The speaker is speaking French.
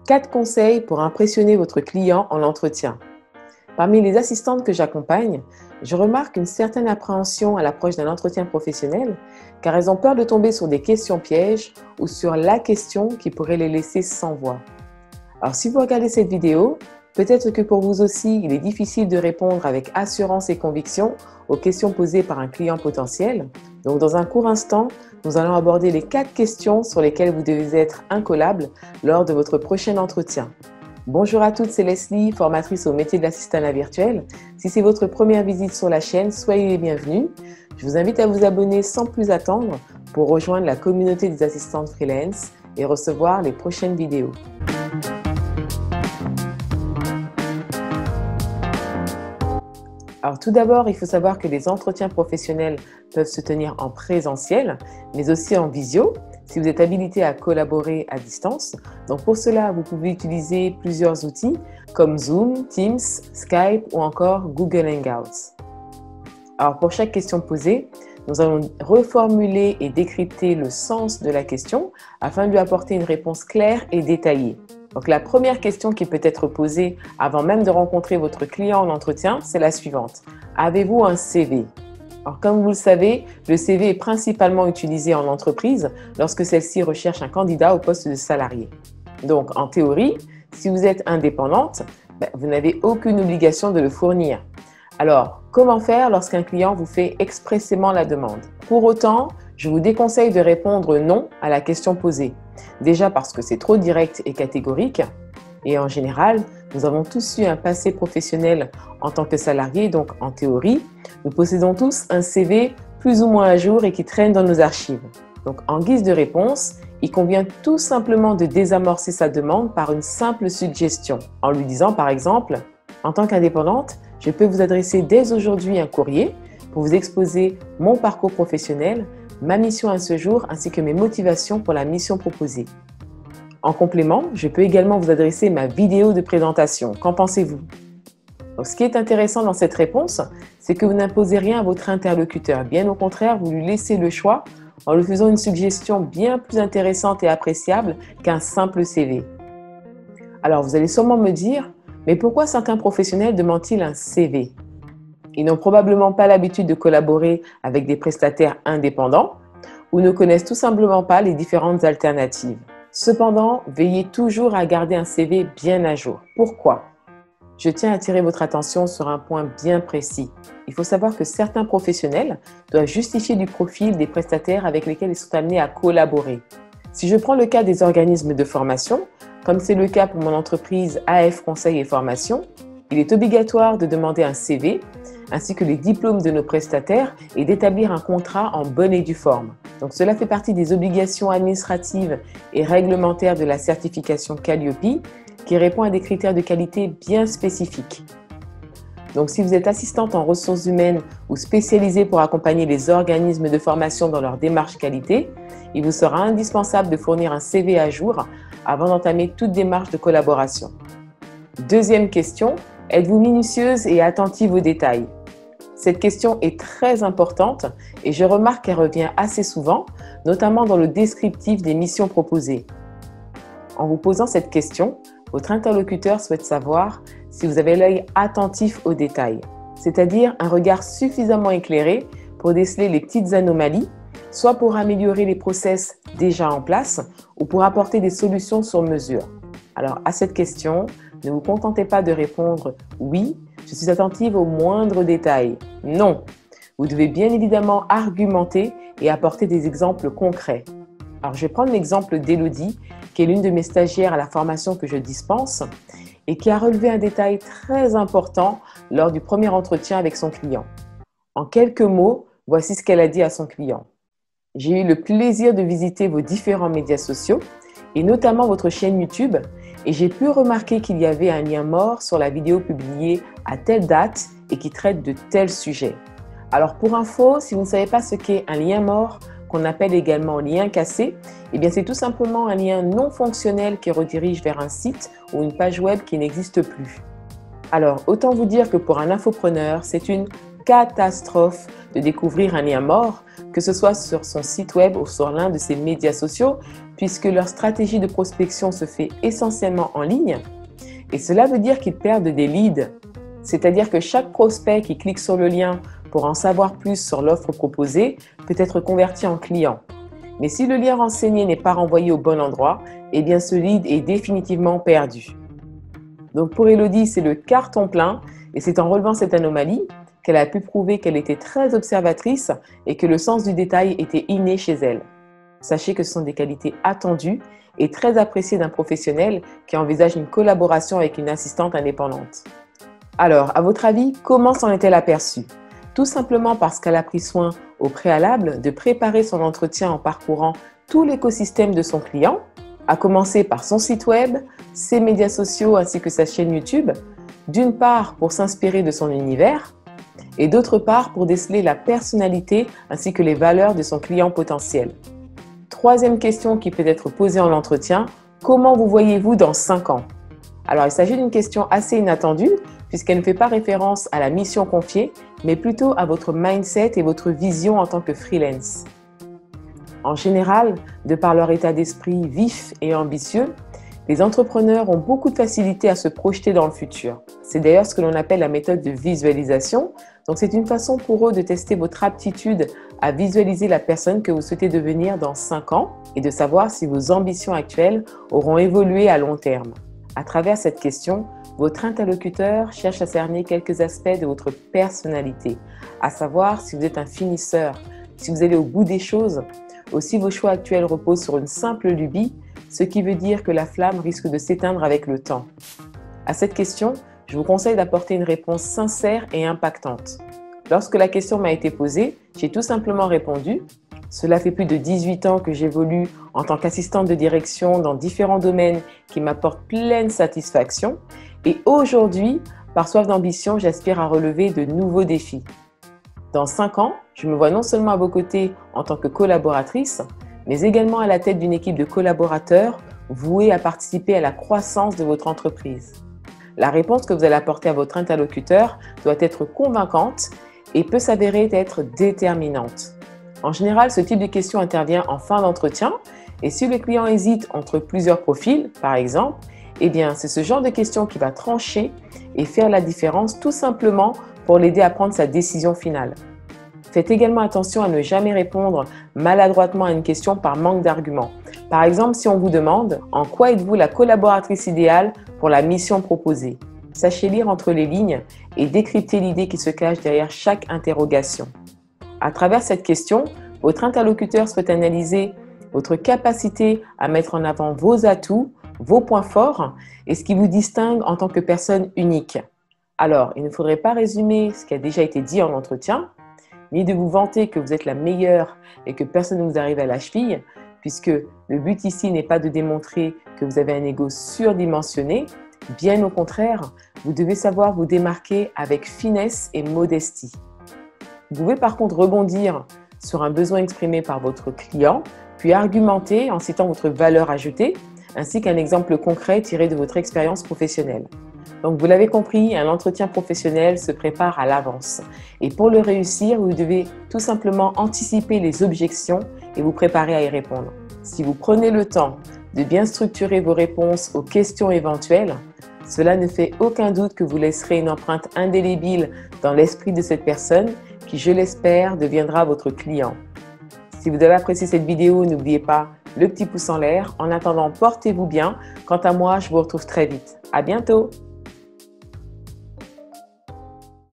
4 conseils pour impressionner votre client en entretien. Parmi les assistantes que j'accompagne, je remarque une certaine appréhension à l'approche d'un entretien professionnel car elles ont peur de tomber sur des questions pièges ou sur la question qui pourrait les laisser sans voix. Alors si vous regardez cette vidéo, peut-être que pour vous aussi, il est difficile de répondre avec assurance et conviction aux questions posées par un client potentiel. Donc dans un court instant, nous allons aborder les 4 questions sur lesquelles vous devez être incollable lors de votre prochain entretien. Bonjour à toutes, c'est Leslie, formatrice au métier de l'assistanat virtuel. Si c'est votre première visite sur la chaîne, soyez les bienvenus. Je vous invite à vous abonner sans plus attendre pour rejoindre la communauté des assistantes freelance et recevoir les prochaines vidéos. Alors tout d'abord, il faut savoir que les entretiens professionnels peuvent se tenir en présentiel, mais aussi en visio, si vous êtes habilité à collaborer à distance. Donc pour cela, vous pouvez utiliser plusieurs outils comme Zoom, Teams, Skype ou encore Google Hangouts. Alors pour chaque question posée, nous allons reformuler et décrypter le sens de la question afin de lui apporter une réponse claire et détaillée. Donc la première question qui peut être posée avant même de rencontrer votre client en entretien, c'est la suivante. Avez-vous un CV ? Alors comme vous le savez, le CV est principalement utilisé en entreprise lorsque celle-ci recherche un candidat au poste de salarié. Donc en théorie, si vous êtes indépendante, vous n'avez aucune obligation de le fournir. Alors, comment faire lorsqu'un client vous fait expressément la demande ? Pour autant, je vous déconseille de répondre non à la question posée. Déjà parce que c'est trop direct et catégorique. Et en général, nous avons tous eu un passé professionnel en tant que salarié, donc en théorie, nous possédons tous un CV plus ou moins à jour et qui traîne dans nos archives. Donc en guise de réponse, il convient tout simplement de désamorcer sa demande par une simple suggestion, en lui disant par exemple « En tant qu'indépendante, je peux vous adresser dès aujourd'hui un courrier pour vous exposer mon parcours professionnel, ma mission à ce jour ainsi que mes motivations pour la mission proposée. En complément, je peux également vous adresser ma vidéo de présentation. Qu'en pensez-vous ? » Donc, ce qui est intéressant dans cette réponse, c'est que vous n'imposez rien à votre interlocuteur. Bien au contraire, vous lui laissez le choix en lui faisant une suggestion bien plus intéressante et appréciable qu'un simple CV. Alors, vous allez sûrement me dire, mais pourquoi certains professionnels demandent-ils un CV ? Ils n'ont probablement pas l'habitude de collaborer avec des prestataires indépendants ou ne connaissent tout simplement pas les différentes alternatives. Cependant, veillez toujours à garder un CV bien à jour. Pourquoi ? Je tiens à attirer votre attention sur un point bien précis. Il faut savoir que certains professionnels doivent justifier du profil des prestataires avec lesquels ils sont amenés à collaborer. Si je prends le cas des organismes de formation, comme c'est le cas pour mon entreprise AF Conseil et Formation, il est obligatoire de demander un CV ainsi que les diplômes de nos prestataires et d'établir un contrat en bonne et due forme. Donc cela fait partie des obligations administratives et réglementaires de la certification Calliope qui répond à des critères de qualité bien spécifiques. Donc si vous êtes assistante en ressources humaines ou spécialisée pour accompagner les organismes de formation dans leur démarche qualité, il vous sera indispensable de fournir un CV à jour avant d'entamer toute démarche de collaboration. Deuxième question, êtes-vous minutieuse et attentive aux détails ? Cette question est très importante et je remarque qu'elle revient assez souvent, notamment dans le descriptif des missions proposées. En vous posant cette question, votre interlocuteur souhaite savoir si vous avez l'œil attentif aux détails, c'est-à-dire un regard suffisamment éclairé pour déceler les petites anomalies, soit pour améliorer les process déjà en place ou pour apporter des solutions sur mesure. Alors à cette question, ne vous contentez pas de répondre « oui », je suis attentive aux moindres détails. Non, vous devez bien évidemment argumenter et apporter des exemples concrets. Alors je vais prendre l'exemple d'Élodie, qui est l'une de mes stagiaires à la formation que je dispense et qui a relevé un détail très important lors du premier entretien avec son client. En quelques mots, voici ce qu'elle a dit à son client. « J'ai eu le plaisir de visiter vos différents médias sociaux et notamment votre chaîne YouTube et j'ai pu remarquer qu'il y avait un lien mort sur la vidéo publiée à telle date et qui traite de tel sujet. Alors pour info, si vous ne savez pas ce qu'est un lien mort, qu'on appelle également lien cassé, eh bien c'est tout simplement un lien non fonctionnel qui redirige vers un site ou une page web qui n'existe plus. Alors autant vous dire que pour un infopreneur, c'est une catastrophe de découvrir un lien mort, que ce soit sur son site web ou sur l'un de ses médias sociaux, puisque leur stratégie de prospection se fait essentiellement en ligne. Et cela veut dire qu'ils perdent des leads. C'est-à-dire que chaque prospect qui clique sur le lien pour en savoir plus sur l'offre proposée peut être converti en client. Mais si le lien renseigné n'est pas renvoyé au bon endroit, eh bien ce lead est définitivement perdu. Donc pour Élodie, c'est le carton plein et c'est en relevant cette anomalie qu'elle a pu prouver qu'elle était très observatrice et que le sens du détail était inné chez elle. Sachez que ce sont des qualités attendues et très appréciées d'un professionnel qui envisage une collaboration avec une assistante indépendante. Alors, à votre avis, comment s'en est-elle aperçue? Tout simplement parce qu'elle a pris soin au préalable de préparer son entretien en parcourant tout l'écosystème de son client, à commencer par son site web, ses médias sociaux ainsi que sa chaîne YouTube, d'une part pour s'inspirer de son univers et d'autre part pour déceler la personnalité ainsi que les valeurs de son client potentiel. Troisième question qui peut être posée en entretien, comment vous voyez-vous dans 5 ans? Alors il s'agit d'une question assez inattendue puisqu'elle ne fait pas référence à la mission confiée, mais plutôt à votre mindset et votre vision en tant que freelance. En général, de par leur état d'esprit vif et ambitieux, les entrepreneurs ont beaucoup de facilité à se projeter dans le futur. C'est d'ailleurs ce que l'on appelle la méthode de visualisation. Donc c'est une façon pour eux de tester votre aptitude à visualiser la personne que vous souhaitez devenir dans 5 ans et de savoir si vos ambitions actuelles auront évolué à long terme. À travers cette question, votre interlocuteur cherche à cerner quelques aspects de votre personnalité, à savoir si vous êtes un finisseur, si vous allez au bout des choses, ou si vos choix actuels reposent sur une simple lubie, ce qui veut dire que la flamme risque de s'éteindre avec le temps. À cette question, je vous conseille d'apporter une réponse sincère et impactante. Lorsque la question m'a été posée, j'ai tout simplement répondu « Cela fait plus de 18 ans que j'évolue en tant qu'assistante de direction dans différents domaines qui m'apportent pleine satisfaction et aujourd'hui, par soif d'ambition, j'aspire à relever de nouveaux défis. Dans 5 ans, je me vois non seulement à vos côtés en tant que collaboratrice, mais également à la tête d'une équipe de collaborateurs voués à participer à la croissance de votre entreprise. » La réponse que vous allez apporter à votre interlocuteur doit être convaincante et peut s'avérer être déterminante. En général, ce type de question intervient en fin d'entretien et si le client hésite entre plusieurs profils, par exemple, eh bien, c'est ce genre de question qui va trancher et faire la différence tout simplement pour l'aider à prendre sa décision finale. Faites également attention à ne jamais répondre maladroitement à une question par manque d'arguments. Par exemple, si on vous demande « En quoi êtes-vous la collaboratrice idéale pour la mission proposée ?» Sachez lire entre les lignes et décrypter l'idée qui se cache derrière chaque interrogation. À travers cette question, votre interlocuteur souhaite analyser votre capacité à mettre en avant vos atouts, vos points forts et ce qui vous distingue en tant que personne unique. Alors, il ne faudrait pas résumer ce qui a déjà été dit en entretien, ni de vous vanter que vous êtes la meilleure et que personne ne vous arrive à la cheville, puisque le but ici n'est pas de démontrer que vous avez un ego surdimensionné, bien au contraire, vous devez savoir vous démarquer avec finesse et modestie. Vous pouvez par contre rebondir sur un besoin exprimé par votre client, puis argumenter en citant votre valeur ajoutée, ainsi qu'un exemple concret tiré de votre expérience professionnelle. Donc vous l'avez compris, un entretien professionnel se prépare à l'avance. Et pour le réussir, vous devez tout simplement anticiper les objections et vous préparer à y répondre. Si vous prenez le temps de bien structurer vos réponses aux questions éventuelles, cela ne fait aucun doute que vous laisserez une empreinte indélébile dans l'esprit de cette personne qui, je l'espère, deviendra votre client. Si vous avez apprécié cette vidéo, n'oubliez pas le petit pouce en l'air. En attendant, portez-vous bien. Quant à moi, je vous retrouve très vite. À bientôt!